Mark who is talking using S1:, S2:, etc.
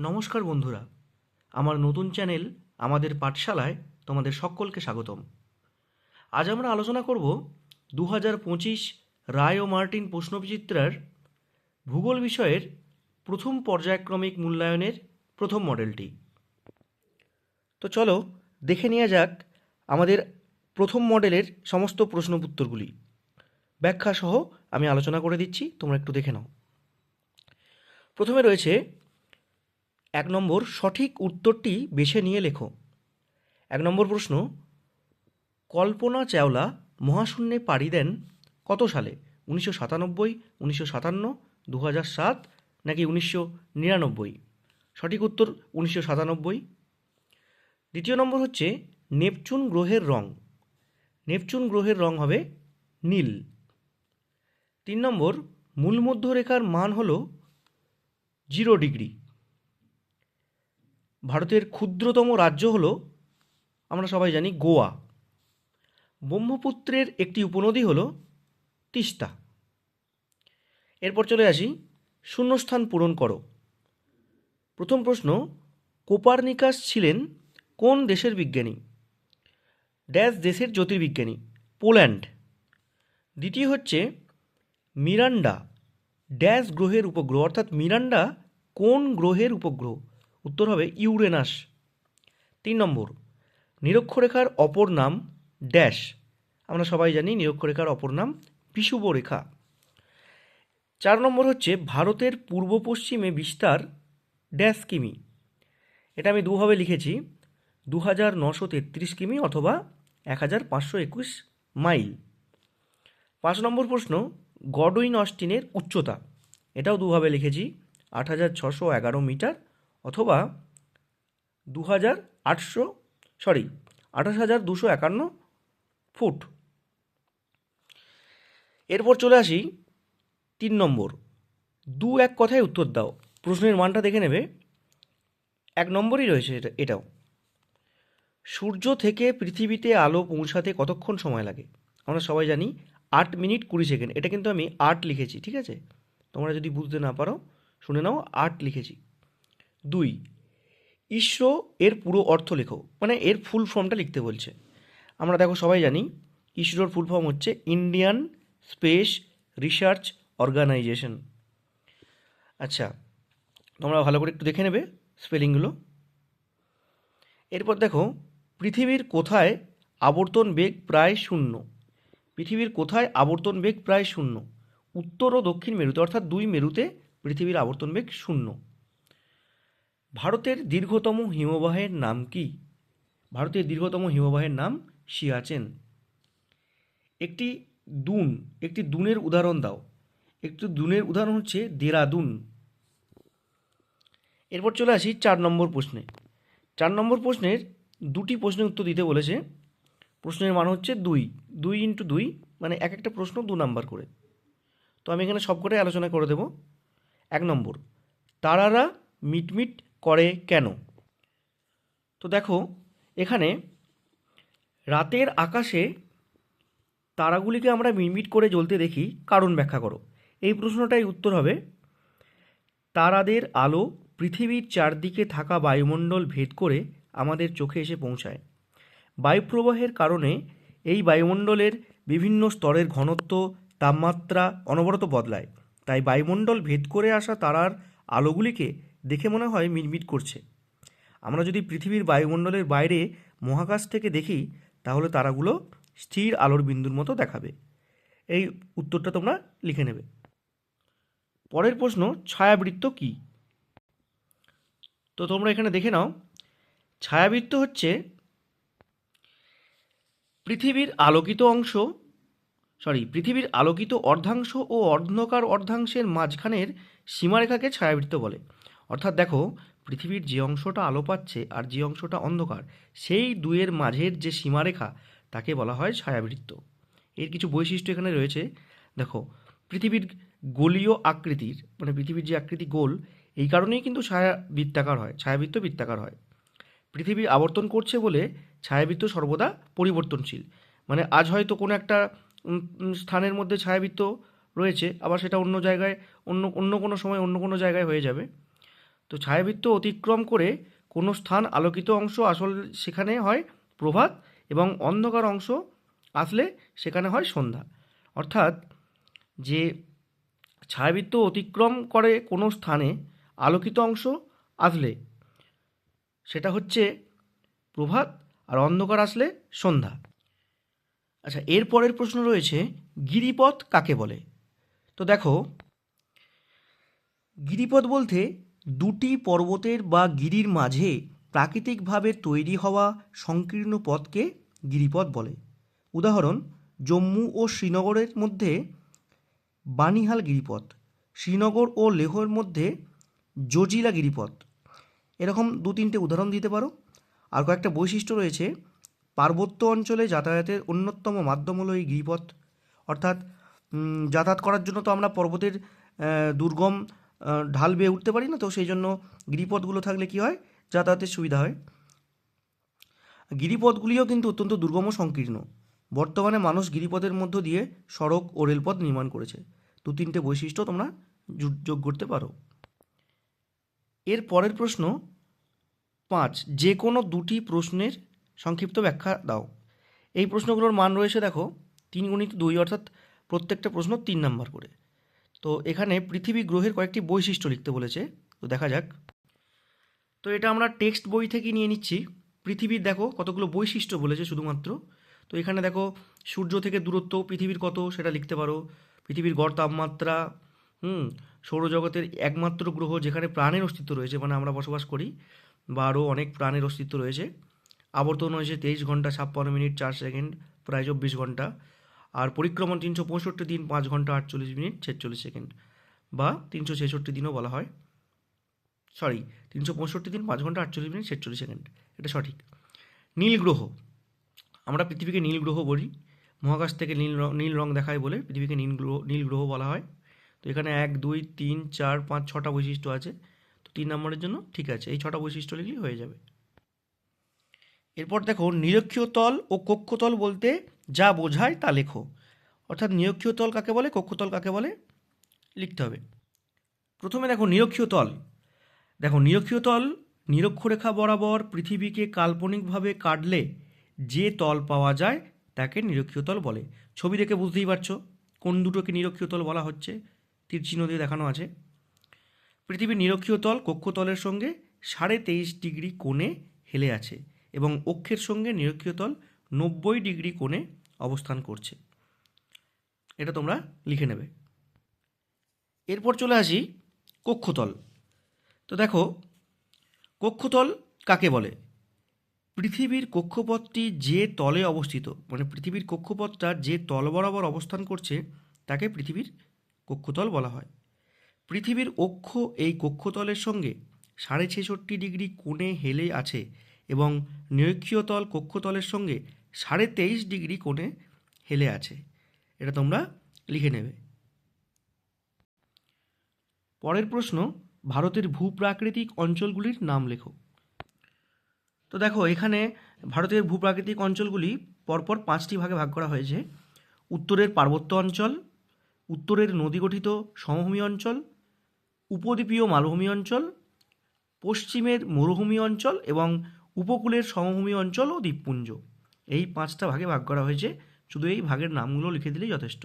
S1: নমস্কার বন্ধুরা, আমার নতুন চ্যানেল আমাদের পাঠশালায় তোমাদের সকলকে স্বাগতম। আজ আমরা আলোচনা করব 2025 রায় ও মার্টিন প্রশ্নবিচিত্রার ভূগোল বিষয়ের প্রথম পর্যায়ক্রমিক মূল্যায়নের প্রথম মডেলটি। তো চলো দেখে নেওয়া যাক আমাদের প্রথম মডেলের সমস্ত প্রশ্ন উত্তরগুলি। ব্যাখ্যা সহ আমি আলোচনা করে দিচ্ছি, তোমরা একটু দেখে নাও। প্রথমে রয়েছে 1 নম্বর, সঠিক উত্তরটি বেছে নিয়ে লেখো। 1 নম্বর প্রশ্ন, কল্পনা চাওলা মহাশূন্যে পাড়ি দেন কত সালে? 1997, 1957, 2007 নাকি 1999? সঠিক উত্তর 1997। দ্বিতীয় নম্বর হচ্ছে নেপচুন গ্রহের রং। নেপচুন গ্রহের রং হবে নীল। 3 নম্বর, মূলমধ্যরেখার মান হল 0 ডিগ্রি। ভারতের ক্ষুদ্রতম রাজ্য হল, আমরা সবাই জানি, গোয়া। ব্রহ্মপুত্রের একটি উপনদী হল তিস্তা। এরপর চলে আসি শূন্যস্থান পূরণ করো। প্রথম প্রশ্ন, কোপারনিকাস ছিলেন কোন দেশের বিজ্ঞানী? ড্যাশ দেশের জ্যোতির্বিজ্ঞানী? পোল্যান্ড। দ্বিতীয় হচ্ছে মিরান্ডা ড্যাশ গ্রহের উপগ্রহ, অর্থাৎ মিরান্ডা কোন গ্রহের উপগ্রহ? উত্তর হবে ইউরেনাস। 3 নম্বর, নিরক্ষরেখার অপর নাম ড্যাশ। আমরা সবাই জানি নিরক্ষরেখার অপর নাম বিষুবরেখা। 4 নম্বর হচ্ছে ভারতের পূর্ব পশ্চিমে বিস্তার ড্যাশ কিমি। এটা আমি দুভাবে লিখেছি, 2933 কিমি অথবা 1521 মাইল। 5 নম্বর প্রশ্ন, গডউইন অস্টিনের উচ্চতা। এটাও দুভাবে লিখেছি, 8611 মিটার অথবা 28,251 ফুট। এরপর চলে আসি 3 নম্বর, 2-1 কথায় উত্তর দাও। প্রশ্নের মানটা দেখে নেবে, 1 নম্বরই রয়েছে এটাও। সূর্য থেকে পৃথিবীতে আলো পৌঁছাতে কতক্ষণ সময় লাগে? আমরা সবাই জানি 8 মিনিট 20 সেকেন্ড। এটা কিন্তু আমি 8 লিখেছি, ঠিক আছে? তোমরা যদি বুঝতে না পারো শুনে নাও, 8 লিখেছি। 2, ইসরো এর পুরো অর্থ লেখো, মানে এর ফুল ফর্মটা লিখতে বলছে। আমরা দেখো সবাই জানি ইসরোর ফুল ফর্ম হচ্ছে ইন্ডিয়ান স্পেস রিসার্চ অর্গানাইজেশন। আচ্ছা, তোমরা ভালো করে একটু দেখে নেবে স্পেলিংগুলো। এরপর দেখো, পৃথিবীর কোথায় আবর্তন বেগ প্রায় শূন্য? পৃথিবীর কোথায় আবর্তন বেগ প্রায় শূন্য? উত্তর ও দক্ষিণ মেরুতে, অর্থাৎ 2 মেরুতে পৃথিবীর আবর্তন বেগ শূন্য। ভারতের দীর্ঘতম হিমবাহের নাম কি? ভারতের দীর্ঘতম হিমবাহের নাম সিয়াচেন। একটি দুনের উদাহরণ দাও। একটি দুনের উদাহরণ হচ্ছে দেরাদুন। এরপর চলে আসি 4 নম্বর প্রশ্নে। 4 নম্বর প্রশ্নের 2টি প্রশ্নের উত্তর দিতে বলেছে। প্রশ্নের মান হচ্ছে 2 ইন্টু 2, মানে এক একটা প্রশ্ন 2 নাম্বার করে। তো আমি এখানে সবকটাই আলোচনা করে দেব। 1 নম্বর, তারারা মিটমিট করে কেন? তো দেখো এখানে রাতের আকাশে তারাগুলিকে আমরা মিটমিট করে জ্বলতে দেখি, কারণ ব্যাখ্যা করো। এই প্রশ্নটাই উত্তর হবে, তারাদের আলো পৃথিবীর চারদিকে থাকা বায়ুমণ্ডল ভেদ করে আমাদের চোখে এসে পৌঁছায়। বায়ুপ্রবাহের কারণে এই বায়ুমণ্ডলের বিভিন্ন স্তরের ঘনত্ব, তাপমাত্রা অনবরত বদলায়। তাই বায়ুমণ্ডল ভেদ করে আসা তারার আলোগুলিকে দেখে মনে হয় মিটমিট করছে। আমরা যদি পৃথিবীর বায়ুমণ্ডলের বাইরে মহাকাশ থেকে দেখি, তাহলে তারাগুলো স্থির আলোর বিন্দুর মতো দেখাবে। এই উত্তরটা তোমরা লিখে নেবে। পরের প্রশ্ন, ছায়াবৃত্ত কি? তো তোমরা এখানে দেখে নাও, ছায়াবৃত্ত হচ্ছে পৃথিবীর আলোকিত অর্ধাংশ ও অন্ধকার অর্ধাংশের মাঝখানের সীমারেখাকে ছায়াবৃত্ত বলে। অর্থাৎ দেখো, পৃথিবীর যে অংশটা আলো পাচ্ছে আর যে অংশটা অন্ধকার, সেই দুয়ের মাঝের যে সীমারেখা, তাকে বলা হয় ছায়াবৃত্ত। এর কিছু বৈশিষ্ট্য এখানে রয়েছে। দেখো, পৃথিবীর গোলীয় আকৃতির, মানে পৃথিবীর যে আকৃতি গোল, এই কারণেই কিন্তু ছায়াবৃত্ত বৃত্তাকার হয়। পৃথিবী আবর্তন করছে বলে ছায়াবৃত্ত সর্বদা পরিবর্তনশীল। মানে আজ হয়তো কোনো একটা স্থানের মধ্যে ছায়াবৃত্ত রয়েছে, আবার সেটা অন্য জায়গায়, অন্য কোনো সময় অন্য কোনো জায়গায় হয়ে যাবে। তো ছায়াবৃত্ত অতিক্রম করে কোনো স্থান আলোকিত অংশ আসলে সেখানে হয় প্রভাত, এবং অন্ধকার অংশ আসলে সেখানে হয় সন্ধ্যা। অর্থাৎ যে ছায়াবৃত্ত অতিক্রম করে কোনো স্থানে আলোকিত অংশ আসলে সেটা হচ্ছে প্রভাত, আর অন্ধকার আসলে সন্ধ্যা। আচ্ছা, এর পরের প্রশ্ন রয়েছে গিরিপথ কাকে বলে? তো দেখো, গিরিপথ বলতে দুটি পর্বতের বা গিরির মাঝে প্রাকৃতিকভাবে তৈরি হওয়া সংকীর্ণ পথকে গিরিপথ বলে। উদাহরণ, জম্মু ও শ্রীনগরের মধ্যে বানিহাল গিরিপথ, শ্রীনগর ও লেহর মধ্যে জজিলা গিরিপথ। এরকম দু তিনটে উদাহরণ দিতে পারো। আর কয়েকটা বৈশিষ্ট্য রয়েছে। পার্বত্য অঞ্চলে যাতায়াতের অন্যতম মাধ্যম হলো এই গিরিপথ। অর্থাৎ যাতায়াত করার জন্য তো আমরা পর্বতের দুর্গম ঢাল বেয়ে উঠতে পারি না, তো সেই জন্য গিরিপথগুলো থাকলে কি হয়, যাতায়াতের সুবিধা হয়। গিরিপথগুলিও কিন্তু অত্যন্ত দুর্গম ও সংকীর্ণ। বর্তমানে মানুষ গিরিপথের মধ্য দিয়ে সড়ক ও রেলপথ নির্মাণ করেছে। দু তিনটে বৈশিষ্ট্য তোমরা যোগ করতে পারো। এর পরের প্রশ্ন 5, যে কোনো দুটি প্রশ্নের সংক্ষিপ্ত ব্যাখ্যা দাও। এই প্রশ্নগুলোর মান রয়েছে দেখো 3x2, অর্থাৎ প্রত্যেকটা প্রশ্ন 3 নাম্বার করে। তো এখানে পৃথিবী গ্রহের কয়েকটি বৈশিষ্ট্য লিখতে বলেছে, তো দেখা যাক। তো এটা আমরা টেক্সট বই থেকে নিয়ে নিচ্ছি। পৃথিবীর দেখো কতগুলো বৈশিষ্ট্য বলেছে শুধুমাত্র। তো এখানে দেখো সূর্য থেকে দূরত্ব পৃথিবীর কত সেটা লিখতে পারো, পৃথিবীর গড় তাপমাত্রা, সৌরজগতের একমাত্র গ্রহ যেখানে প্রাণের অস্তিত্ব রয়েছে, মানে আমরা বসবাস করি, বা আরও অনেক প্রাণের অস্তিত্ব রয়েছে। আবর্তন হয়েছে 23 ঘন্টা 56 মিনিট 4 সেকেন্ড, প্রায় 24 ঘন্টা। আর পরিক্রমণ 365 দিন 5 ঘন্টা 48 মিনিট 46 সেকেন্ড, বা 366 দিনও বলা হয়। 365 দিন 5 ঘন্টা 48 মিনিট 46 সেকেন্ড, এটা সঠিক। নীল গ্রহ, আমরা পৃথিবীকে নীল গ্রহ বলি। মহাকাশ থেকে নীল রং দেখায় বলে পৃথিবীকে নীল গ্রহ বলা হয়। তো এখানে 1 2 3 4 5 6টা বৈশিষ্ট্য আছে। তো 3 নম্বরের জন্য ঠিক আছে, এই 6টা বৈশিষ্ট্য লিখলেই হয়ে যাবে। এরপর দেখো, নিরক্ষীয় তল ও কক্ষতল বলতে যা বোঝায় তা লেখো। অর্থাৎ নিরক্ষীয় তল কাকে বলে, কক্ষতল কাকে বলে, লিখতে হবে। প্রথমে দেখো নিরক্ষীয় তল। দেখো নিরক্ষীয় তল নিরক্ষরেখা বরাবর পৃথিবীকে কাল্পনিকভাবে কাটলে যে তল পাওয়া যায় তাকে নিরক্ষীয় তল বলে। ছবি দেখে বুঝতেই পারছো কোন দুটোকে নিরক্ষীয় তল বলা হচ্ছে, তীর চিহ্ন দিয়ে দেখানো আছে। পৃথিবীর নিরক্ষীয় তল কক্ষতলের সঙ্গে 23.5 ডিগ্রি কোণে হেলে আছে, এবং অক্ষের সঙ্গে নিরক্ষীয় তল 90 ডিগ্রি কোণে অবস্থান করছে। এটা তোমরা লিখে নেবে। এরপর চলে আসি কক্ষতল। তো দেখো, কক্ষতল কাকে বলে? পৃথিবীর কক্ষপথটি যে তলে অবস্থিত, মানে পৃথিবীর কক্ষপথটা যে তল বরাবর অবস্থান করছে তাকে পৃথিবীর কক্ষতল বলা হয়। পৃথিবীর অক্ষ এই কক্ষতলের সঙ্গে 66.5 ডিগ্রি কোণে হেলে আছে, এবং নিরক্ষীয় তল কক্ষতলের সঙ্গে 23.5 ডিগ্রি কোণে হেলে আছে। এটা তোমরা লিখে নেবে। পরের প্রশ্ন, ভারতের ভূপ্রাকৃতিক অঞ্চলগুলির নাম লেখো। তো দেখো এখানে ভারতের ভূপ্রাকৃতিক অঞ্চলগুলি পরপর 5টি ভাগে ভাগ করা হয়েছে। উত্তরের পার্বত্য অঞ্চল, উত্তরের নদীগঠিত সমভূমি অঞ্চল, উপদ্বীপীয় মালভূমি অঞ্চল, পশ্চিমের মরুভূমি অঞ্চল, এবং উপকূলের সমভূমি অঞ্চল ও দ্বীপপুঞ্জ। এই 5টা ভাগে ভাগ করা হয়েছে, শুধু এই ভাগের নামগুলো লিখে দিলেই যথেষ্ট।